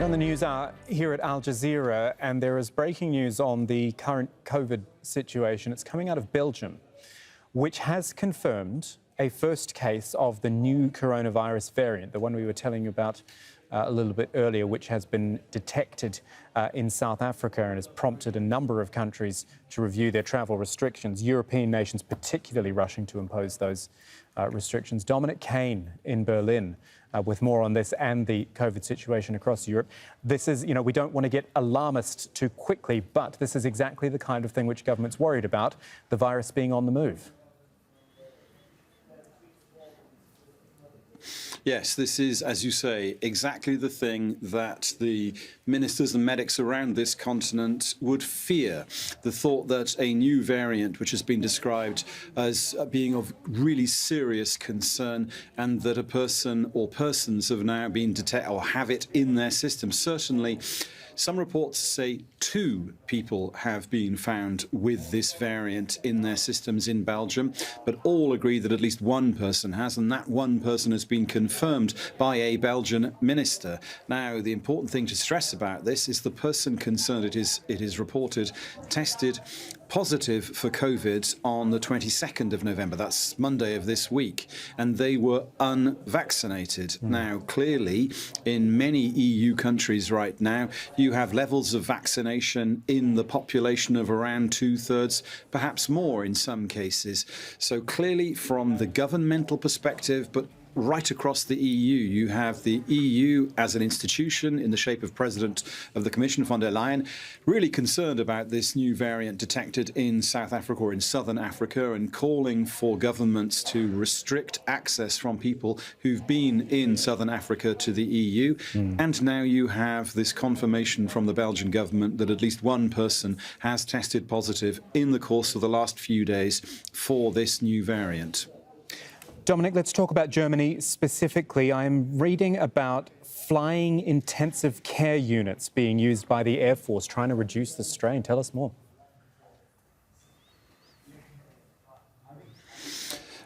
On the news hour here at Al Jazeera, and there is breaking news on the current COVID situation. It's coming out of Belgium, which has confirmed a first case of the new coronavirus variant, the one we were telling you about a little bit earlier, which has been detected in South Africa and has prompted a number of countries to review their travel restrictions, European nations particularly rushing to impose those restrictions. Dominic Kane in Berlin with more on this and the COVID situation across Europe. This is, we don't want to get alarmist too quickly, but this is exactly the kind of thing which government's worried about, the virus being on the move. Yes, this is, as you say, exactly the thing that the ministers and medics around this continent would fear. The thought that a new variant, which has been described as being of really serious concern, and that a person or persons have now been detected or have it in their system. Certainly, some reports say 2 people have been found with this variant in their systems in Belgium, but all agree that at least 1 person has, and that 1 person has been confirmed by a Belgian minister. Now, the important thing to stress about this is the person concerned, it is reported, tested positive for COVID on the 22nd of November. That's Monday of this week. And they were unvaccinated. Now, clearly, in many EU countries right now, you have levels of vaccination in the population of around 2/3, perhaps more in some cases. So clearly, from the governmental perspective, but right across the EU, you have the EU as an institution in the shape of President of the Commission, von der Leyen, really concerned about this new variant detected in South Africa or in Southern Africa, and calling for governments to restrict access from people who've been in Southern Africa to the EU. And now you have this confirmation from the Belgian government that at least 1 person has tested positive in the course of the last few days for this new variant. Dominic, let's talk about Germany specifically. I'm reading about flying intensive care units being used by the Air Force, trying to reduce the strain. Tell us more.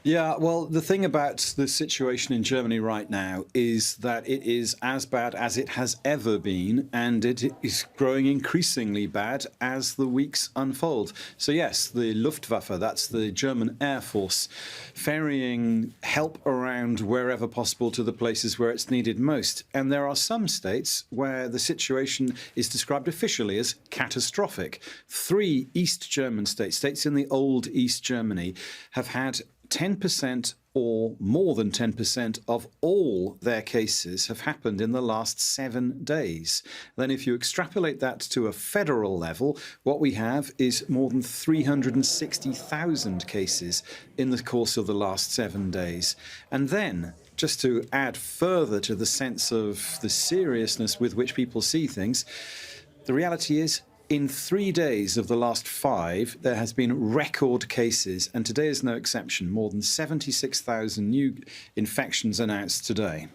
Yeah, well, the thing about the situation in Germany right now is that it is as bad as it has ever been, and it is growing increasingly bad as the weeks unfold. So yes, the Luftwaffe, that's the German Air Force, ferrying help around wherever possible to the places where it's needed most. And there are some states where the situation is described officially as catastrophic. 3 East German states in the old East Germany, have had 10% or more than 10% of all their cases have happened in the last 7 days. Then if you extrapolate that to a federal level, what we have is more than 360,000 cases in the course of the last 7 days. And then, just to add further to the sense of the seriousness with which people see things, the reality is, in 3 days of the last 5, there has been record cases, and today is no exception. More than 76,000 new infections announced today.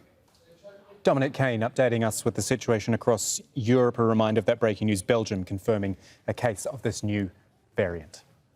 Dominic Kane updating us with the situation across Europe. A reminder of that breaking news, Belgium confirming a case of this new variant.